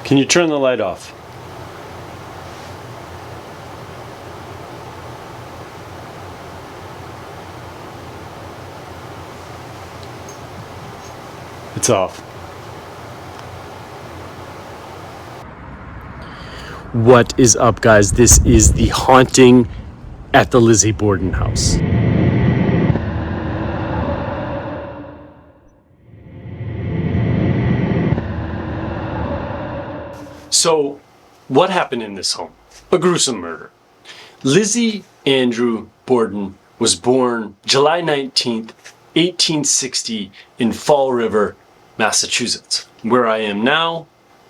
Can you turn the light off? It's off. What is up, guys? This is the haunting at the Lizzie Borden house. So, what happened in this home? A gruesome murder. Lizzie Andrew Borden was born July 19th, 1860 in Fall River, Massachusetts, where I am now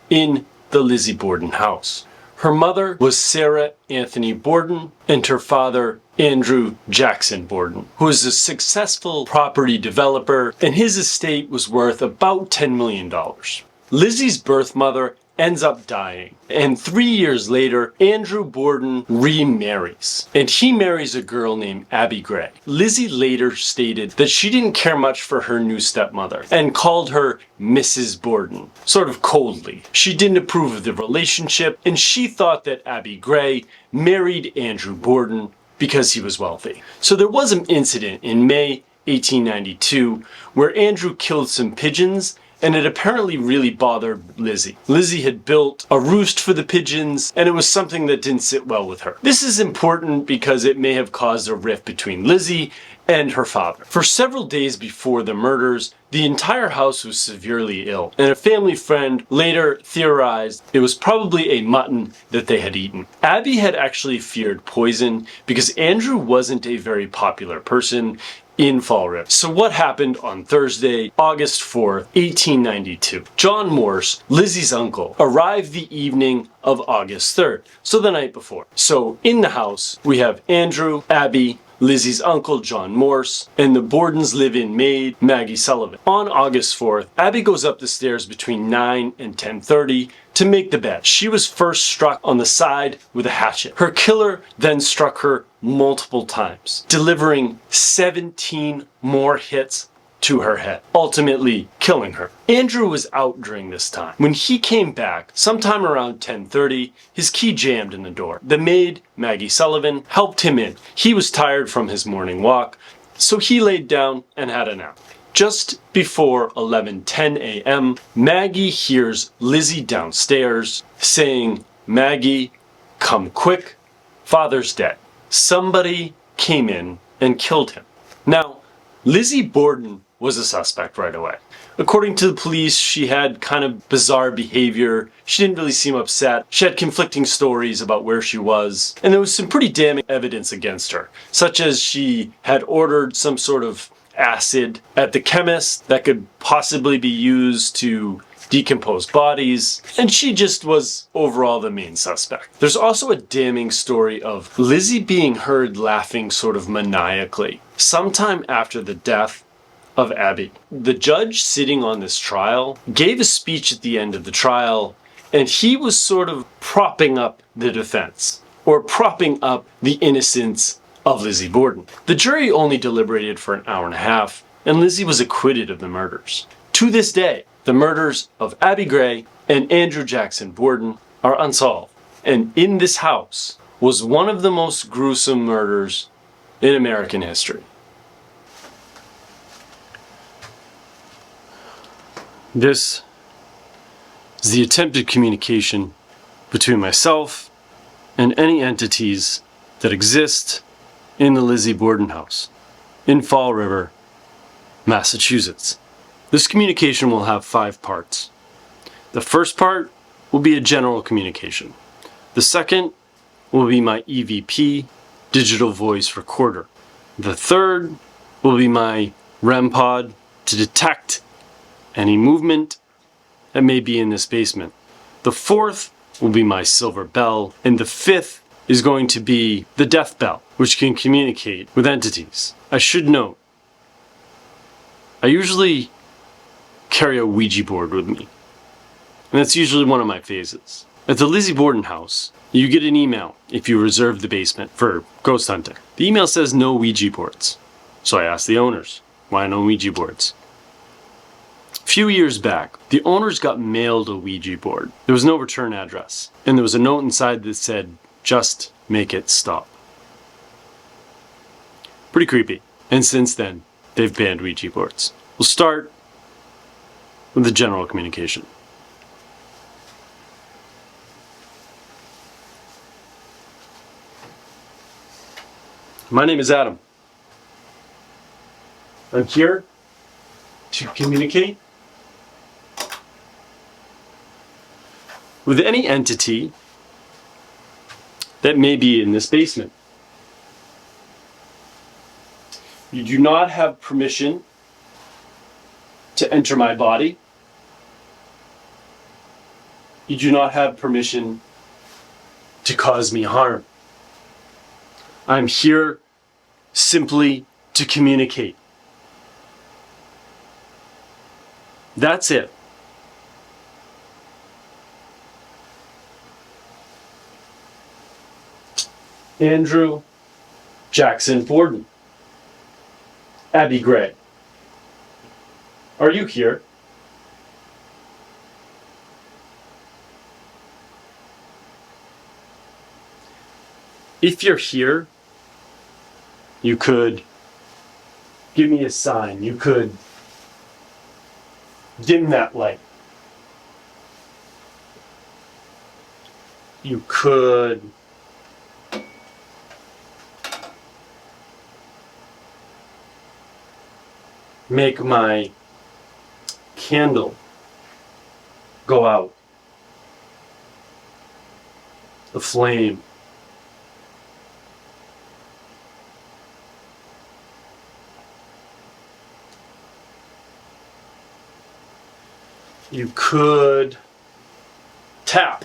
in the Lizzie Borden house. Her mother was Sarah Anthony Borden and her father Andrew Jackson Borden, who was a successful property developer, and his estate was worth about $10 million. Lizzie's birth mother ends up dying, and 3 years later, Andrew Borden remarries, and he marries a girl named Abby Gray. Lizzie later stated that she didn't care much for her new stepmother and called her Mrs. Borden, sort of coldly. She didn't approve of the relationship, and she thought that Abby Gray married Andrew Borden because he was wealthy. So there was an incident in May 1892 where Andrew killed some pigeons, and it apparently really bothered Lizzie. Lizzie had built a roost for the pigeons, and it was something that didn't sit well with her. This is important because it may have caused a rift between Lizzie and her father. For several days before the murders, the entire house was severely ill, and a family friend later theorized it was probably a mutton that they had eaten. Abby had actually feared poison because Andrew wasn't a very popular person in Fall River. So what happened on Thursday, August 4th, 1892? John Morse, Lizzie's uncle, arrived the evening of August 3rd, so the night before. So in the house, we have Andrew, Abby, Lizzie's uncle, John Morse, and the Borden's live-in maid, Maggie Sullivan. On August 4th, Abby goes up the stairs between 9 and 10:30 to make the bed. She was first struck on the side with a hatchet. Her killer then struck her multiple times, delivering 17 more hits to her head, ultimately killing her. Andrew was out during this time. When he came back, sometime around 10:30, his key jammed in the door. The maid, Maggie Sullivan, helped him in. He was tired from his morning walk, so he laid down and had a nap. Just before 11:10 a.m., Maggie hears Lizzie downstairs saying, "Maggie, come quick, Father's dead." Somebody came in and killed him. Now, Lizzie Borden was a suspect right away. According to the police, she had kind of bizarre behavior. She didn't really seem upset. She had conflicting stories about where she was. And there was some pretty damning evidence against her, such as she had ordered some sort of acid at the chemist that could possibly be used to decompose bodies, and she just was overall the main suspect. There's also a damning story of Lizzie being heard laughing sort of maniacally sometime after the death of Abby. The judge sitting on this trial gave a speech at the end of the trial, and he was sort of propping up the defense, or propping up the innocence of Lizzie Borden. The jury only deliberated for an hour and a half, and Lizzie was acquitted of the murders. To this day, the murders of Abby Gray and Andrew Jackson Borden are unsolved. And in this house was one of the most gruesome murders in American history. This is the attempted communication between myself and any entities that exist in the Lizzie Borden house in Fall River, Massachusetts. This communication will have 5 parts. The first part will be a general communication. The second will be my EVP, digital voice recorder. The third will be my REM pod to detect any movement that may be in this basement. The fourth will be my silver bell, and the fifth is going to be the death bell, which can communicate with entities. I should note, I usually carry a Ouija board with me, and that's usually one of my phases. At the Lizzie Borden house, you get an email if you reserve the basement for ghost hunting. The email says no Ouija boards. So I asked the owners, why no Ouija boards? few years back, the owners got mailed a Ouija board. There was no return address, and there was a note inside that said, "Just make it stop." Pretty creepy. And since then, they've banned Ouija boards. We'll start with the general communication. My name is Adam. I'm here to communicate with any entity that may be in this basement. You do not have permission to enter my body. You do not have permission to cause me harm. I'm here simply to communicate. That's it. Andrew Jackson Borden. Abby Gray. Are you here? If you're here, you could give me a sign. You could dim that light. You could make my candle go out. The flame. You could tap.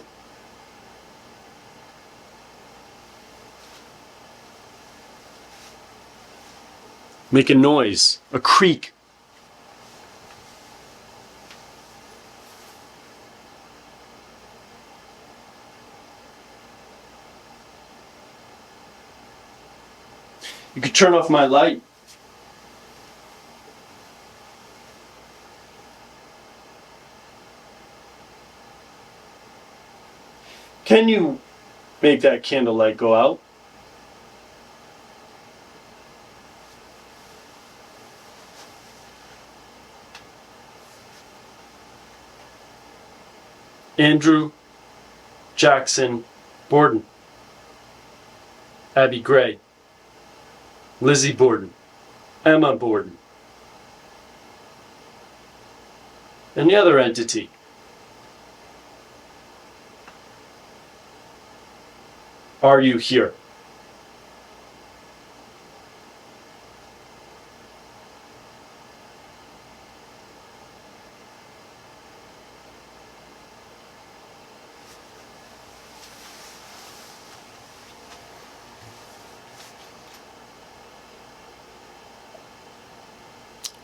Make a noise, a creak. You could turn off my light. Can you make that candle light go out? Andrew Jackson Borden. Abby Gray. Lizzie Borden. Emma Borden. And the other entity. Are you here?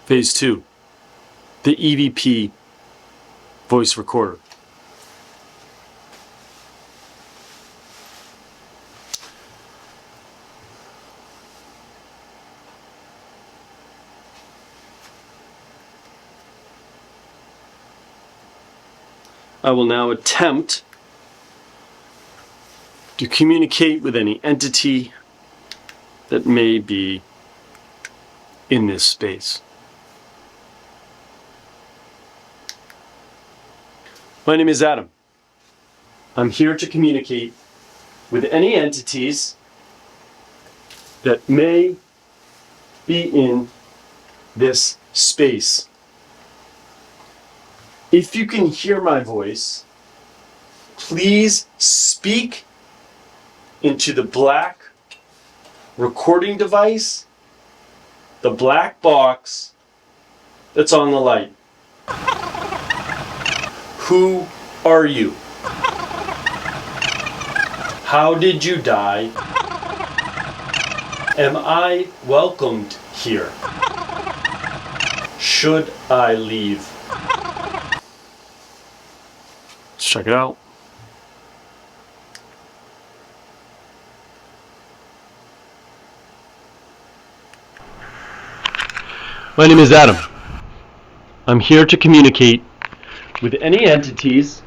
Phase 2, the EVP voice recorder. I will now attempt to communicate with any entity that may be in this space. My name is Adam. I'm here to communicate with any entities that may be in this space. If you can hear my voice, please speak into the black recording device, the black box that's on the light. Who are you? How did you die? Am I welcomed here? Should I leave? Let's check it out. My name is Adam. I'm here to communicate with any entities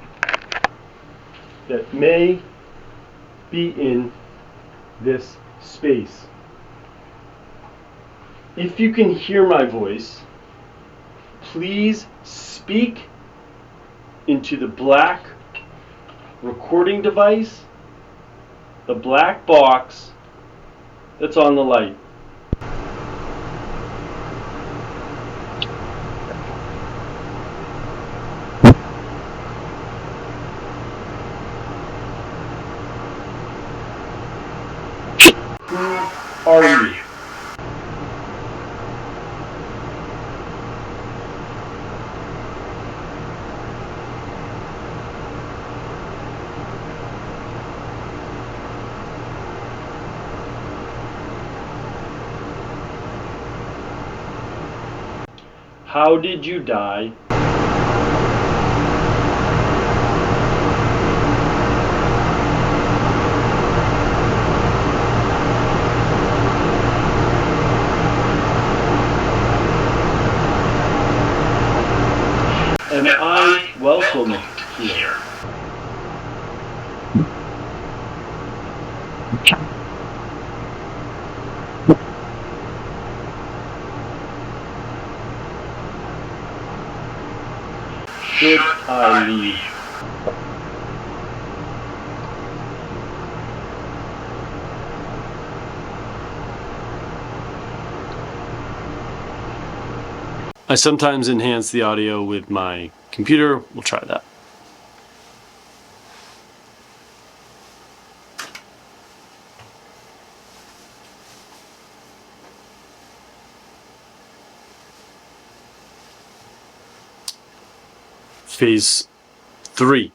that may be in this space. If you can hear my voice, please speak into the black recording device, the black box that's on the light. Who are you? How did you die? Am I welcome here? Should I leave? I sometimes enhance the audio with my computer. We'll try that. Phase 3.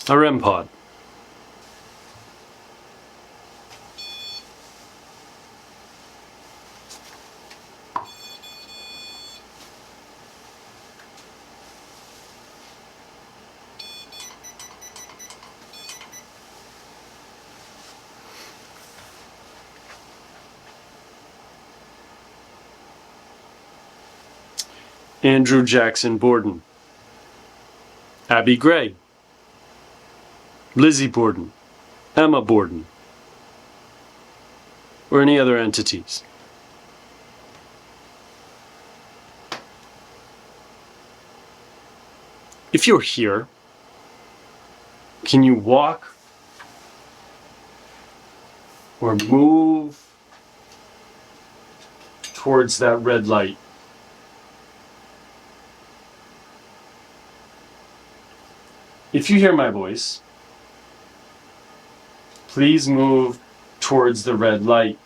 A REM pod. Andrew Jackson Borden, Abby Gray, Lizzie Borden, Emma Borden, or any other entities. If you're here, can you walk or move towards that red light? If you hear my voice, please move towards the red light.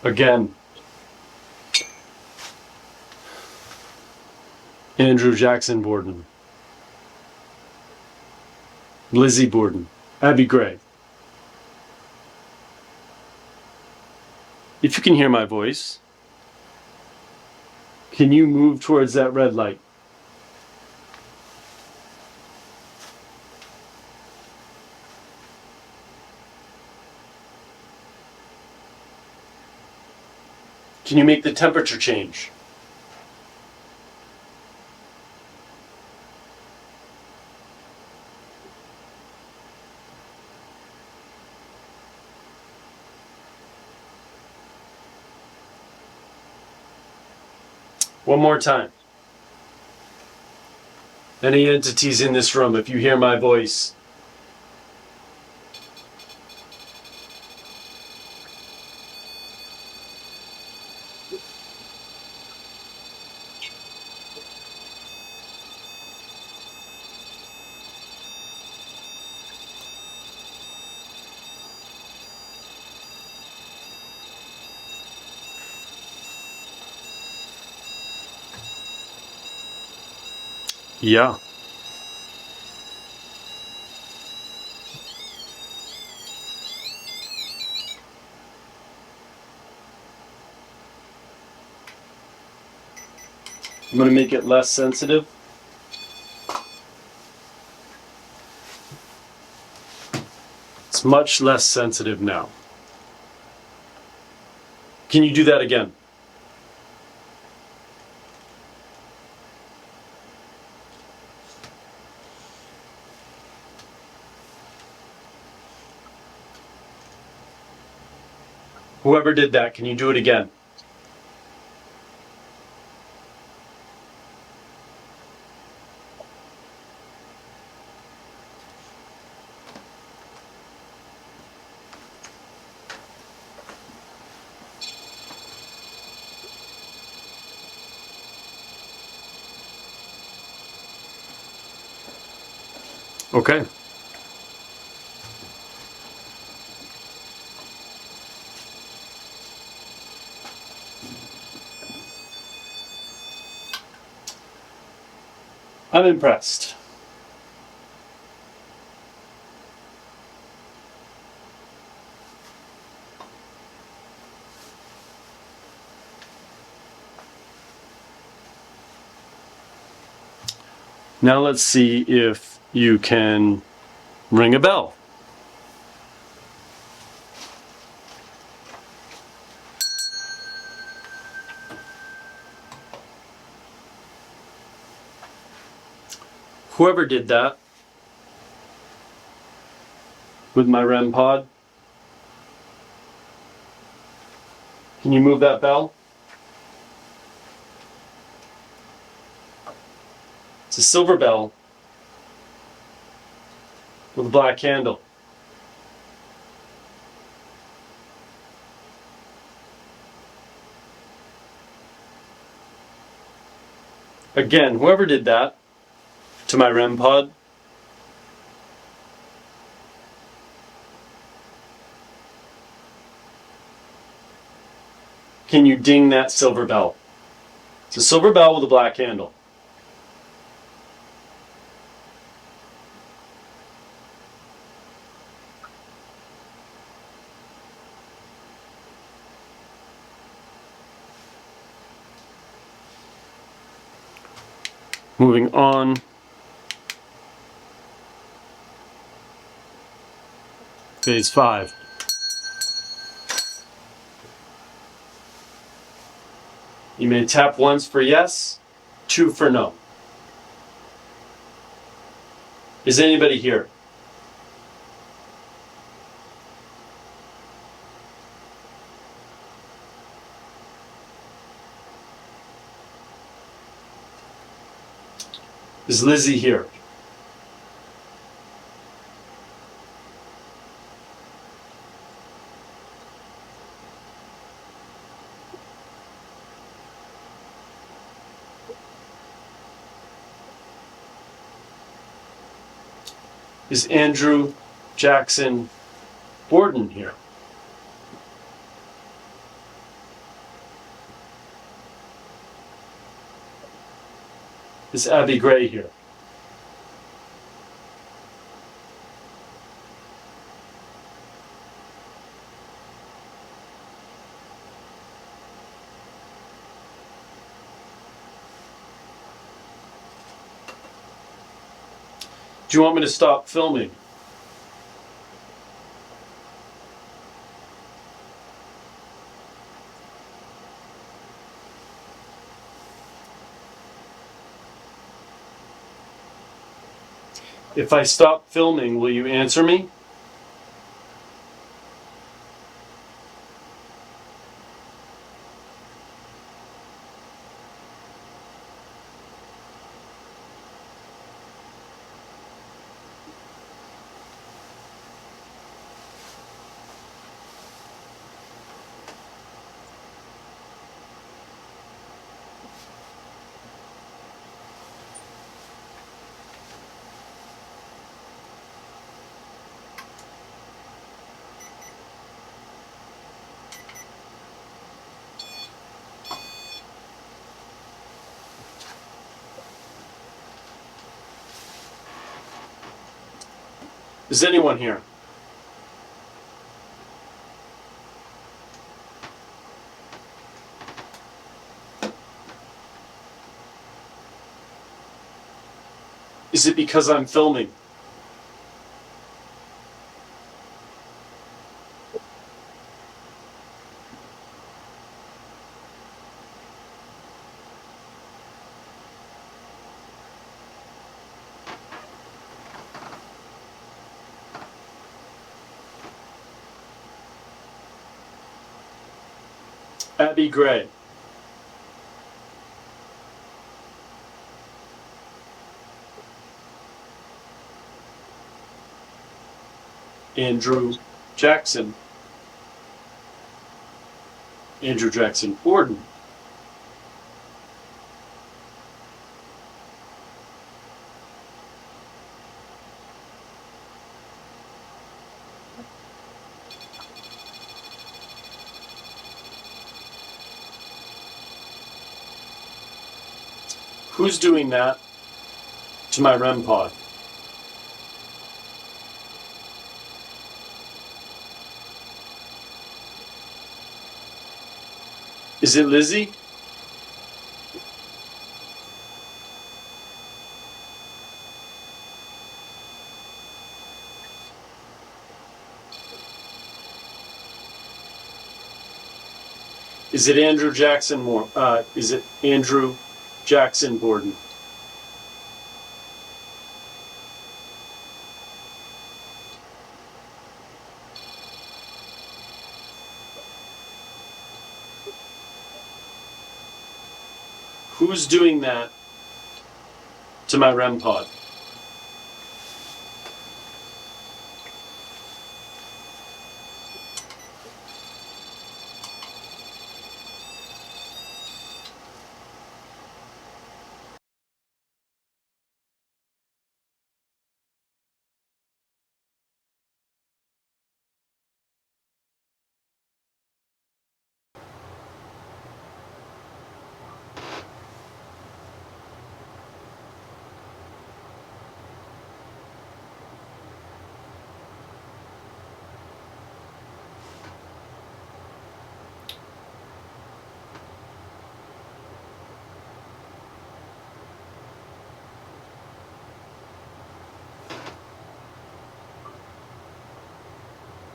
Again, Andrew Jackson Borden, Lizzie Borden, Abby Gray. If you can hear my voice, can you move towards that red light? Can you make the temperature change? One more time. Any entities in this room, if you hear my voice, yeah. I'm going to make it less sensitive. It's much less sensitive now. Can you do that again? Whoever did that, can you do it again? Okay. I'm impressed. Now let's see if you can ring a bell. Whoever did that with my REM pod, can you move that bell? It's a silver bell with a black handle. Again, whoever did that to my REM pod, can you ding that silver bell? It's a silver bell with a black handle. Moving on. Phase 5. You may tap once for yes, 2 for no. Is anybody here? Is Lizzie here? Is Andrew Jackson Borden here? Is Abby Gray here? Do you want me to stop filming? If I stop filming, will you answer me? Is anyone here? Is it because I'm filming? Abby Gray. Andrew Jackson. Andrew Jackson Borden. Who's doing that to my REM pod? Is it Lizzie? Is it Andrew Jackson is it Andrew Jackson Borden? Who's doing that to my REM pod?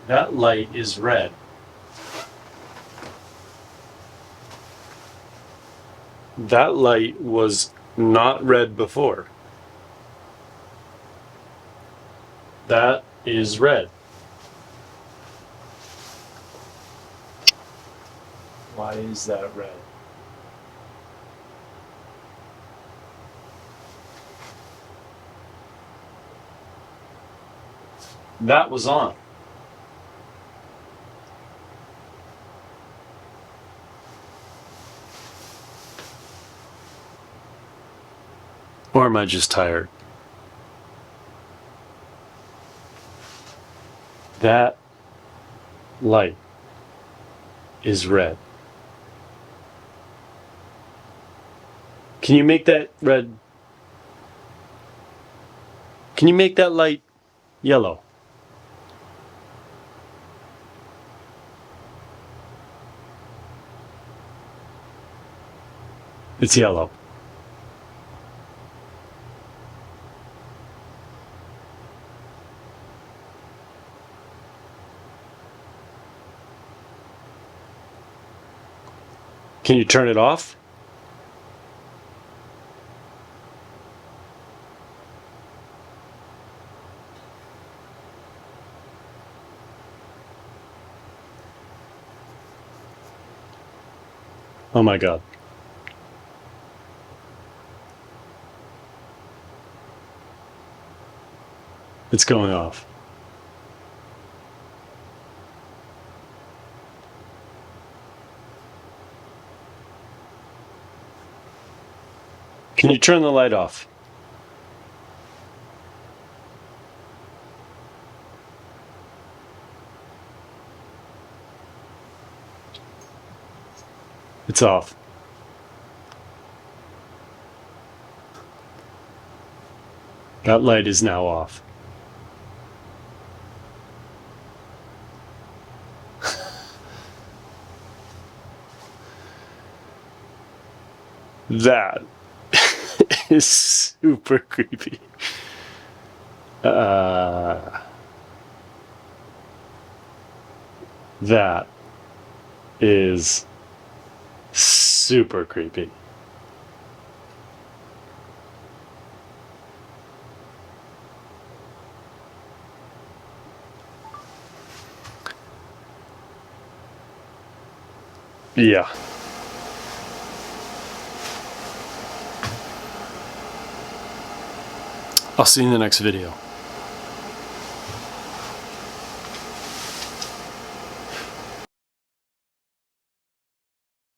That light is red. That light was not red before. That is red. Why is that red? That was on. Or am I just tired? That light is red. Can you make that red? Can you make that light yellow? It's yellow. Can you turn it off? Oh my God. It's going off. Can you turn the light off? It's off. That light is now off. That is super creepy. That is super creepy. Yeah. I'll see you in the next video.